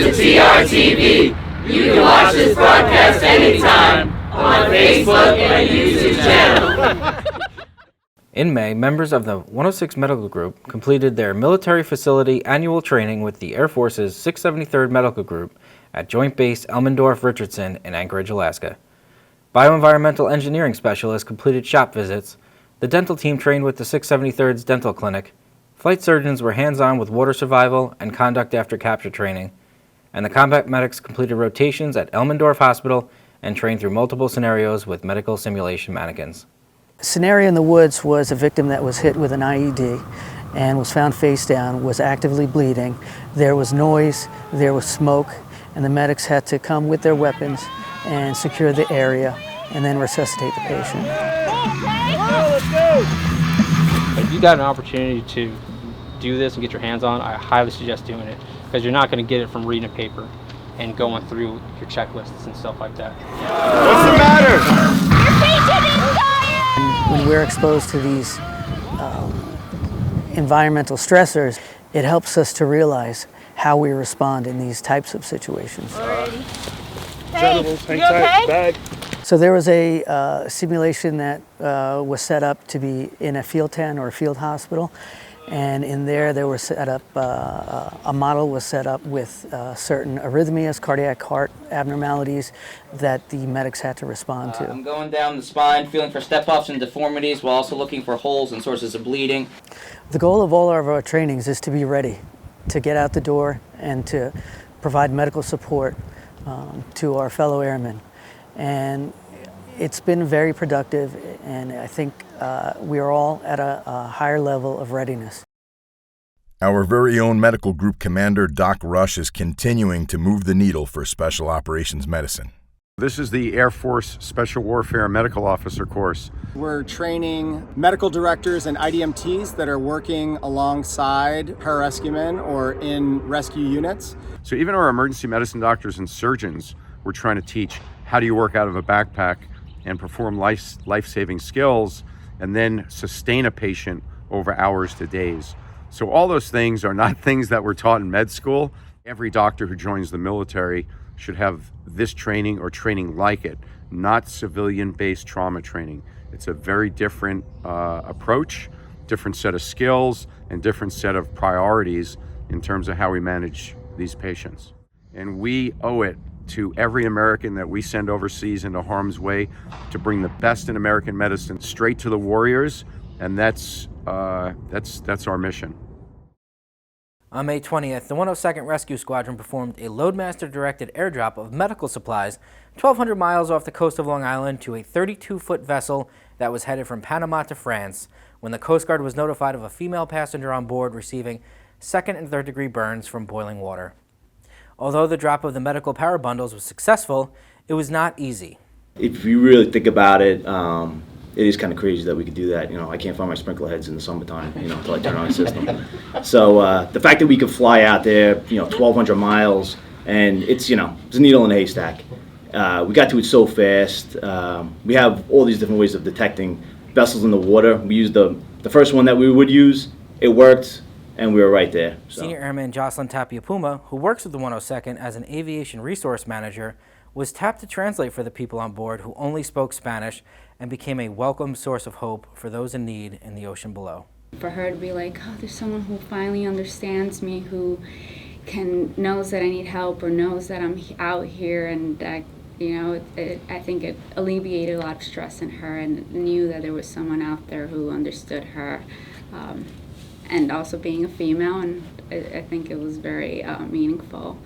to TRTV. You can watch this broadcast anytime on Facebook and YouTube channel. In May, members of the 106 Medical Group completed their military facility annual training with the Air Force's 673rd Medical Group at Joint Base Elmendorf-Richardson in Anchorage, Alaska. Bioenvironmental engineering specialists completed shop visits, the dental team trained with the 673rd's dental clinic, flight surgeons were hands-on with water survival and conduct after capture training, and the combat medics completed rotations at Elmendorf Hospital and trained through multiple scenarios with medical simulation mannequins. Scenario in the woods was a victim that was hit with an IED and was found face down, was actively bleeding. There was noise, there was smoke, and the medics had to come with their weapons and secure the area and then resuscitate the patient. If you got an opportunity to do this and get your hands on, I highly suggest doing it, because you're not going to get it from reading a paper and going through your checklists and stuff like that. What's the matter? Your patient is dying! When we're exposed to these environmental stressors, it helps us to realize how we respond in these types of situations. Hey, you okay? So there was a simulation that was set up to be in a field tent or a field hospital, and in there were set up, a model was set up with certain arrhythmias, cardiac heart abnormalities that the medics had to respond to. I'm going down the spine, feeling for step-offs and deformities while also looking for holes and sources of bleeding. The goal of all of our trainings is to be ready to get out the door and to provide medical support to our fellow airmen. And it's been very productive, and I think we are all at a higher level of readiness. Our very own medical group commander, Doc Rush, is continuing to move the needle for special operations medicine. This is the Air Force Special Warfare Medical Officer course. We're training medical directors and IDMTs that are working alongside pararescuemen or in rescue units. So even our emergency medicine doctors and surgeons, we're trying to teach how do you work out of a backpack and perform life-saving skills and then sustain a patient over hours to days. So all those things are not things that were taught in med school. Every doctor who joins the military should have this training or training like it, not civilian-based trauma training. It's a very different approach, different set of skills, and different set of priorities in terms of how we manage these patients. And we owe it to every American that we send overseas into harm's way to bring the best in American medicine straight to the warriors, and that's our mission. On May 20th, the 102nd Rescue Squadron performed a Loadmaster-directed airdrop of medical supplies 1,200 miles off the coast of Long Island to a 32-foot vessel that was headed from Panama to France when the Coast Guard was notified of a female passenger on board receiving second and third degree burns from boiling water. Although the drop of the medical power bundles was successful, it was not easy. If you really think about it, it is kind of crazy that we could do that. You know, I can't find my sprinkler heads in the summertime, until I turn on the system. So the fact that we could fly out there, 1,200 miles, and it's, it's a needle in a haystack. We got to it so fast. We have all these different ways of detecting vessels in the water. We used the first one that we would use. It worked, and we were right there. So. Senior Airman Jocelyn Tapia Puma, who works with the 102nd as an aviation resource manager, was tapped to translate for the people on board who only spoke Spanish and became a welcome source of hope for those in need in the ocean below. For her to be like, oh, there's someone who finally understands me, who knows that I need help or knows that I'm out here, and I think it alleviated a lot of stress in her, and knew that there was someone out there who understood her, and also being a female, and I think it was very meaningful.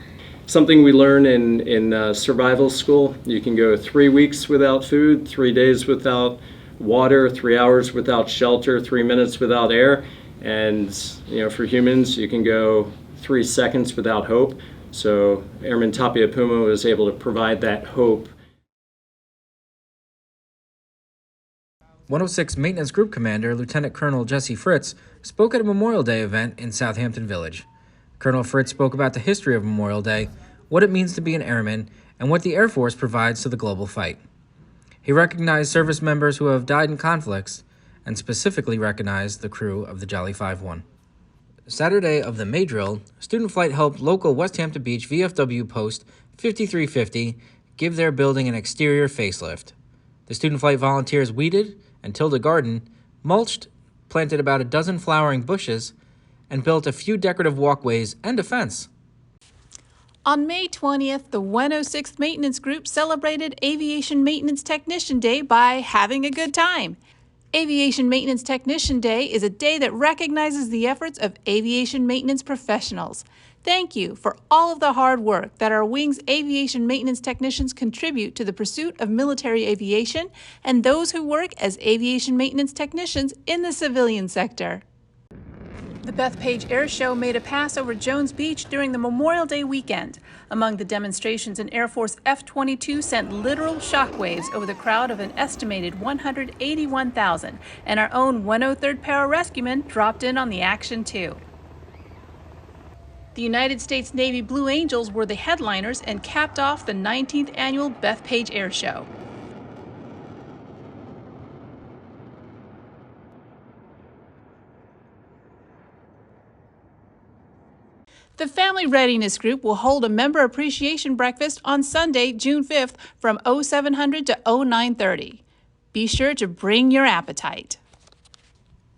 Something we learn in survival school. You can go 3 weeks without food, 3 days without water, 3 hours without shelter, 3 minutes without air, and for humans you can go 3 seconds without hope. So Airman Tapia Puma was able to provide that hope. 106 Maintenance Group Commander Lieutenant Colonel Jesse Fritz spoke at a Memorial Day event in Southampton Village. Colonel Fritz spoke about the history of Memorial Day, what it means to be an airman, and what the Air Force provides to the global fight. He recognized service members who have died in conflicts, and specifically recognized the crew of the Jolly 5-1. Saturday of the May drill, student flight helped local Westhampton Beach VFW post 5350 give their building an exterior facelift. The student flight volunteers weeded and tilled a garden, mulched, planted about a dozen flowering bushes, and built a few decorative walkways and a fence. On May 20th, the 106th Maintenance Group celebrated Aviation Maintenance Technician Day by having a good time. Aviation Maintenance Technician Day is a day that recognizes the efforts of aviation maintenance professionals. Thank you for all of the hard work that our wing's aviation maintenance technicians contribute to the pursuit of military aviation and those who work as aviation maintenance technicians in the civilian sector. The Bethpage Air Show made a pass over Jones Beach during the Memorial Day weekend. Among the demonstrations, an Air Force F-22 sent literal shockwaves over the crowd of an estimated 181,000, and our own 103rd Pararescuemen dropped in on the action too. The United States Navy Blue Angels were the headliners and capped off the 19th annual Bethpage Air Show. The Family Readiness Group will hold a member appreciation breakfast on Sunday, June 5th from 0700 to 0930. Be sure to bring your appetite.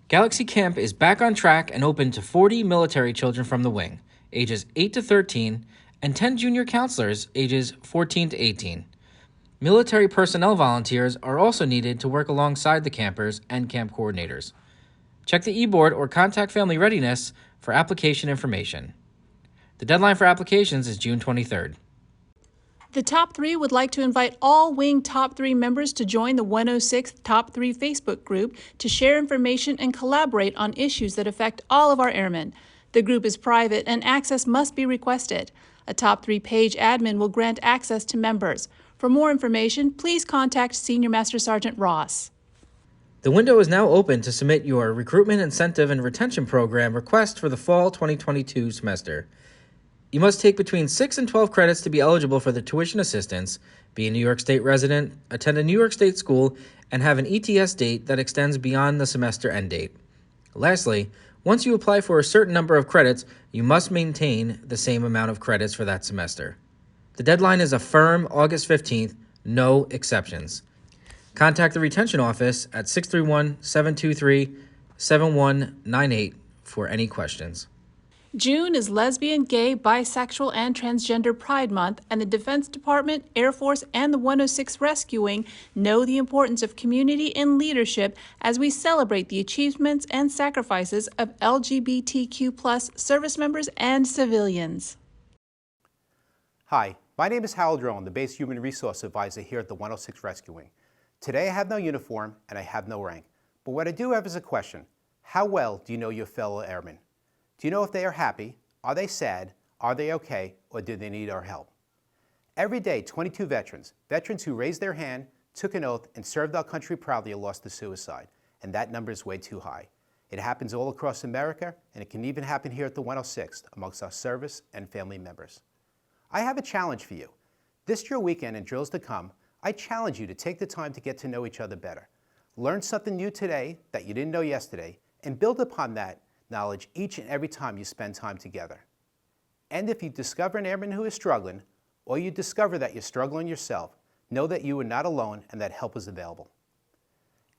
Galaxy Camp is back on track and open to 40 military children from the wing, ages 8 to 13, and 10 junior counselors, ages 14 to 18. Military personnel volunteers are also needed to work alongside the campers and camp coordinators. Check the e-board or contact Family Readiness for application information. The deadline for applications is June 23rd. The Top 3 would like to invite all Wing Top 3 members to join the 106th Top 3 Facebook group to share information and collaborate on issues that affect all of our airmen. The group is private and access must be requested. A Top 3 page admin will grant access to members. For more information, please contact Senior Master Sergeant Ross. The window is now open to submit your Recruitment Incentive and Retention Program request for the fall 2022 semester. You must take between 6 and 12 credits to be eligible for the tuition assistance, be a New York State resident, attend a New York State school, and have an ETS date that extends beyond the semester end date. Lastly, once you apply for a certain number of credits, you must maintain the same amount of credits for that semester. The deadline is a firm August 15th, no exceptions. Contact the Retention Office at 631-723-7198 for any questions. June is Lesbian, Gay, Bisexual, and Transgender Pride Month, and the Defense Department, Air Force, and the 106 Rescue Wing know the importance of community and leadership as we celebrate the achievements and sacrifices of LGBTQ+ service members and civilians. Hi, my name is Harold Rowan, the Base Human Resource Advisor here at the 106 Rescue Wing. Today I have no uniform and I have no rank, but what I do have is a question. How well do you know your fellow airmen? Do you know if they are happy, are they sad, are they okay, or do they need our help? Every day, 22 veterans who raised their hand, took an oath, and served our country proudly are lost to suicide, and that number is way too high. It happens all across America, and it can even happen here at the 106th amongst our service and family members. I have a challenge for you. This drill weekend and drills to come, I challenge you to take the time to get to know each other better. Learn something new today that you didn't know yesterday, and build upon that knowledge each and every time you spend time together. And if you discover an airman who is struggling, or you discover that you're struggling yourself, know that you are not alone and that help is available.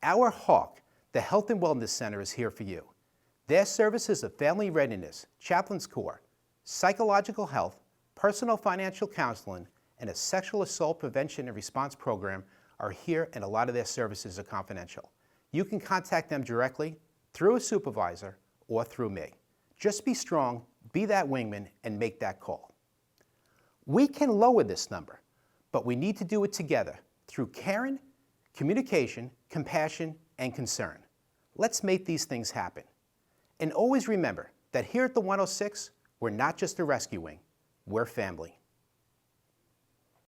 Our Hawk, the Health and Wellness Center, is here for you. Their services of family readiness, chaplain's corps, psychological health, personal financial counseling, and a sexual assault prevention and response program are here, and a lot of their services are confidential. You can contact them directly, through a supervisor, or through me. Just be strong, be that wingman, and make that call. We can lower this number, but we need to do it together through caring, communication, compassion, and concern. Let's make these things happen. And always remember that here at the 106, we're not just a rescue wing, we're family.